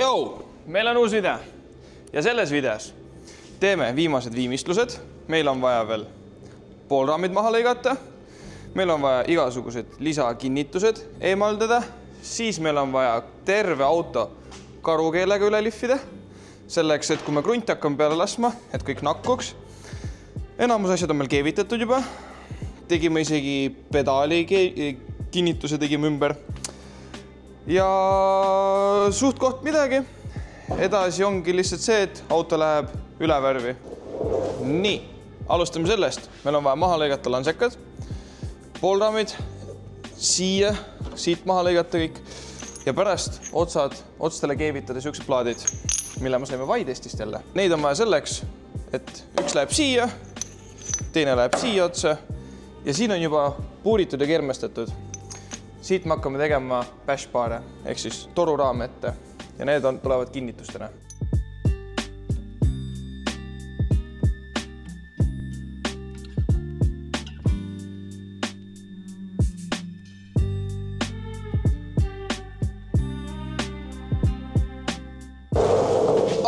Jou, meil on uus video ja selles videos teeme viimased viimistlused. Meil on vaja veel poolraamid maha lõigata. Meil on vaja igasugused lisakinnitused eemaldada. Siis meil on vaja terve auto karukeelega üle lihvida. Selleks, et kui me krunti hakkame peale laskma, et kõik nakkuks. Enamus asjad on meil keevitatud juba. Tegime isegi pedaali kinnituse tegime ümber. Ja suht koht midagi. Edasi ongi lihtsalt see, et auto läheb üle värvi. Nii, alustame sellest. Meil on vaja maha lõigata lansekad, poolraamid, siit maha lõigata kõik ja pärast otstele keevitada siuksed plaadid, mille me saime Vaidestist jälle. Neid on vaja selleks, et üks läheb siia, teine läheb siia otsa ja siin on juba puuritud ja kermestatud. Siit me hakkame tegema bashbaare ehk siis toruraame ette ja need tulevad kinnitustena.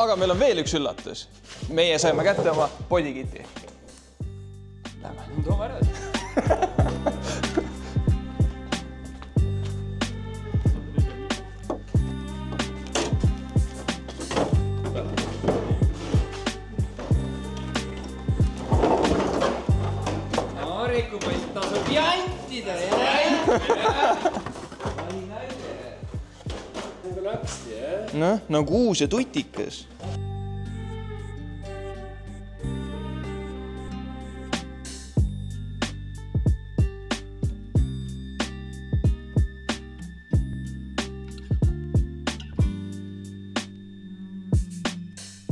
Aga meil on veel üks üllatus. Meie saime kätte oma bodykiti. Lähme, toome ära. Riku poiss tasub jantida, Oli näide. Nagu läksti, Noh, nagu uus ja tutikas.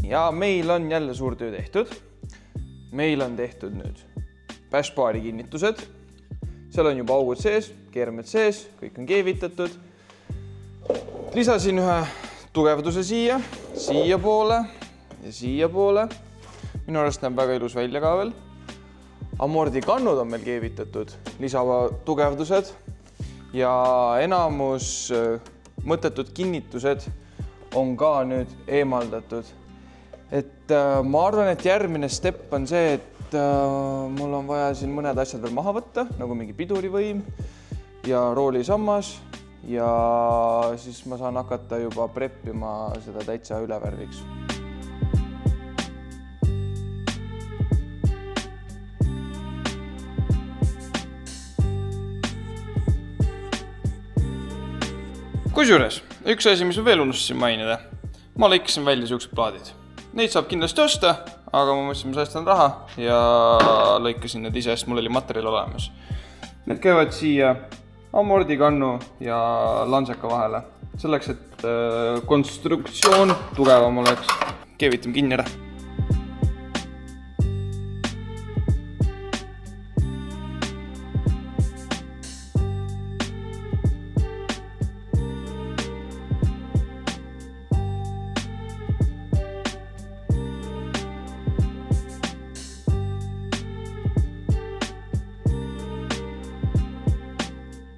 Ja meil on jälle suur töö tehtud. Meil on tehtud nüüd bashbaari kinnitused. Seal on juba augud sees, keermed sees, kõik on keevitatud. Lisasin ühe tugevduse siia poole ja siia poole. Minu arust näeb väga ilus välja ka veel. Amordikannud on meil keevitatud, lisavad tugevdused ja enamus mõttetud kinnitused on ka nüüd eemaldatud. Et ma arvan, et järgmine step on see, et mul on vaja siin mõned asjad veel maha võtta, nagu mingi pidurivõim ja roolisammas ja siis ma saan hakata juba preppima seda täitsa ülevärviks. Kusjuures, üks asi, mis ma veel unustasin mainida. Ma lõikasin välja siuksed plaadid. Neid saab kindlasti osta, aga ma mõtlesin, ma säästan raha ja lõikasin need ise, sest mul oli materjal olemas. Need käivad siia amordikannu ja lanseka vahele. Selleks, et konstruktsioon tugevam oleks, keevitame kinni ära.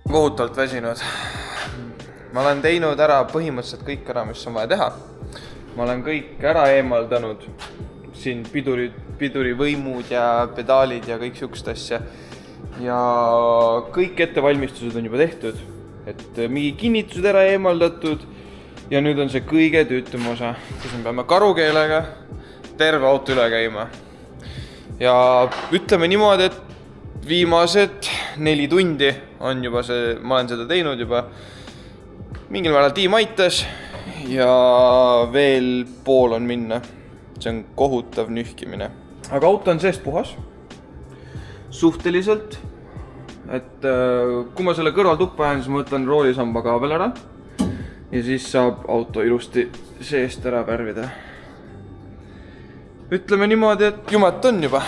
Kohutavalt väsinud. Ma olen teinud ära põhimõtteliselt kõik ära, mis on vaja teha. Ma olen kõik ära eemaldanud. Siin pidurivõimud ja pedaalid ja kõik siukest asja. Ja kõik ettevalmistused on juba tehtud. Et mingi kinnitused ära eemaldatud. Ja nüüd on see kõige tüütum osa, kus me peame karukeelega terve auto üle käima. Ja ütleme niimoodi, et viimased 4 tundi on juba see, ma olen seda teinud juba. Mingil määral tiim aitas ja veel pool on minna. See on kohutav nühkimine. Aga auto on seest puhas. Suhteliselt. Et kui ma selle kõrval tuppa jään, siis ma võtan roolisamba ka veel ära. Ja siis saab auto ilusti seest ära värvida. Ütleme niimoodi, et jumat on juba.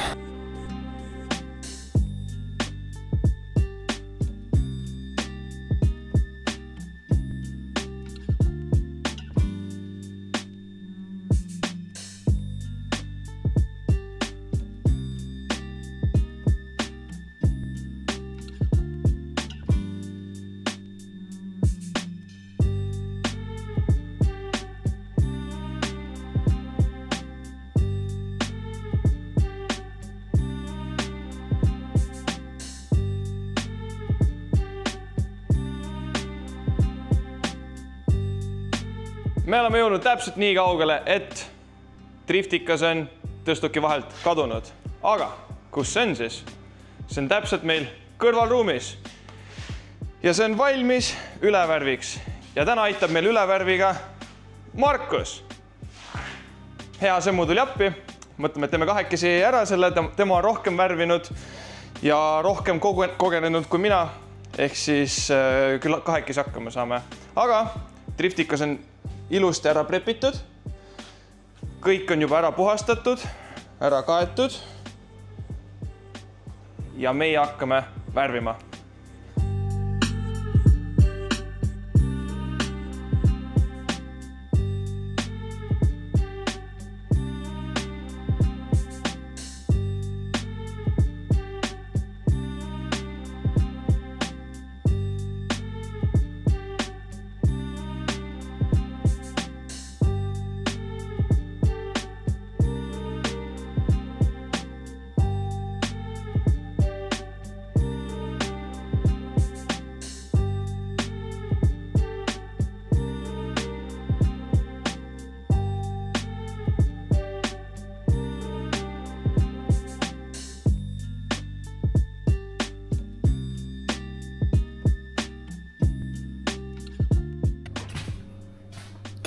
Me oleme jõudnud täpselt nii kaugele, et driftikas on tõstuki vahelt kadunud. Aga kus see on siis? See on täpselt meil kõrvalruumis. Ja see on valmis ülevärviks. Ja täna aitab meil ülevärviga Markus. Hea sõmmu tuli appi. Mõtleme, et teeme kahekesi ära selle. Tema on rohkem värvinud ja rohkem kogenenud kui mina. Ehk siis küll kahekesi hakkama saame. Aga driftikas on ilusti ära prepitud. Kõik on juba ära puhastatud, ära kaetud. Ja meie hakkame värvima.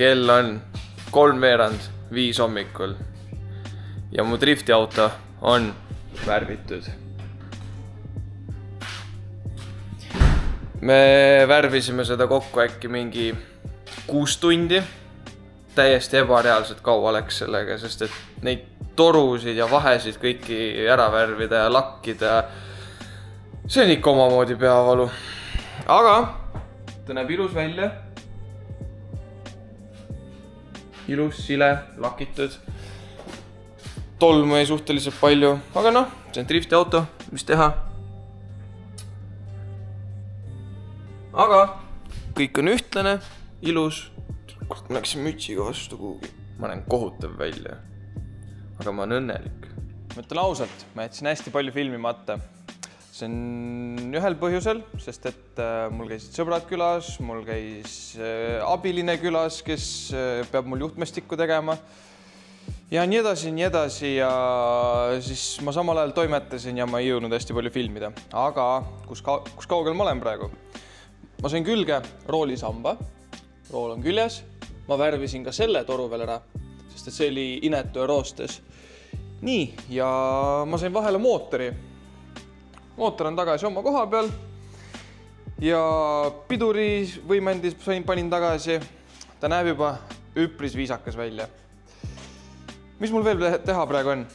Kell on 3:45 hommikul ja mu driftiauto on värvitud. Me värvisime seda kokku äkki mingi 6 tundi. Täiesti ebareaalselt kaua läks sellega, sest et neid torusid ja vahesid kõiki ära värvida ja lakkida. See on ikka omamoodi peavalu. Aga ta näeb ilus välja. Ilus, sile, lakitud. Tolmu ei suhteliselt palju, aga noh, see on drifti auto, mis teha. Aga kõik on ühtlane, ilus. Ma läksin mütsiga vastu kuhugi. Ma näen kohutav välja. Aga ma olen õnnelik. Ma ütlen ausalt, ma jätsin hästi palju filmimata. See on ühel põhjusel, sest et mul käisid sõbrad külas, mul käis abiline külas, kes peab mul juhtmestikku tegema. Ja nii edasi ja siis ma samal ajal toimetasin ja ma ei jõudnud hästi palju filmida. Aga kus kaugel ma olen praegu? Ma sain külge roolisamba, rool on küljes. Ma värvisin ka selle toru veel ära, sest et see oli inetu ja roostes. Nii, ja ma sain vahele mootori. Mootor on tagasi oma koha peal ja piduri võimendis panin tagasi. Ta näeb juba üpris viisakas välja. Mis mul veel teha praegu on?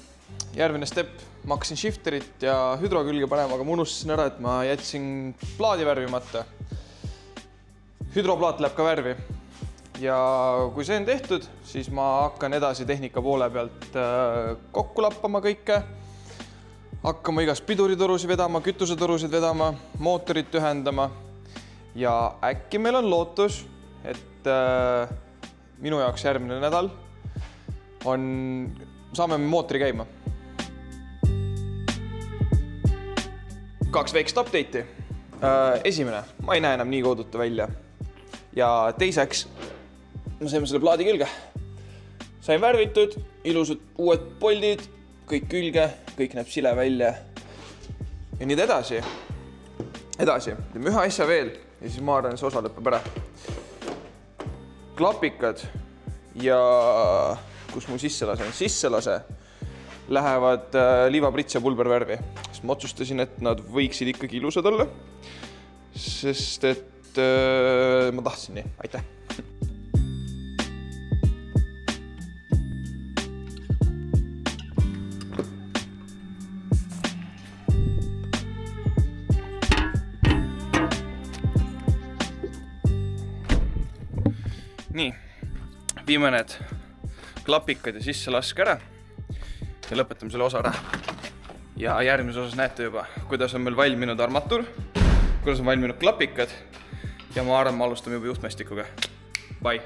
Järgmine step. Ma hakkasin shifterit ja hüdro külge panema, aga ma unustasin ära, et ma jätsin plaadi värvimata. Hüdroplaat läheb ka värvi. Ja kui see on tehtud, siis ma hakkan edasi tehnika poole pealt kokku lappama kõike. Hakkama igast piduritorusid vedama, kütusetorusid vedama, mootorit ühendama. Ja äkki meil on lootus, et minu jaoks järgmine nädal saame mootori käima. 2 väikest update'i. Esimene, ma ei näe enam nii kooduta välja. Ja teiseks, me saime selle plaadi külge. Sain värvitud, ilusad uued poldid, kõik külge, kõik näeb sile välja. Ja nüüd edasi. Teeme ühe asja veel ja siis ma arvan, see osa lõpeb ära. Klapikad ja kus mu sisselase lähevad liivaprits ja pulbervärvi. Sest ma otsustasin, et nad võiksid ikkagi ilusad olla. Sest et ma tahtsin nii. Aitäh! Nii, viime need klapikad ja sisse laske ära ja lõpetame selle osa ära. Ja järgmises osas näete juba, kuidas on meil valminud armatuur, kuidas on valminud klapikad ja ma arvan, me alustame juba juhtmestikuga. Bye!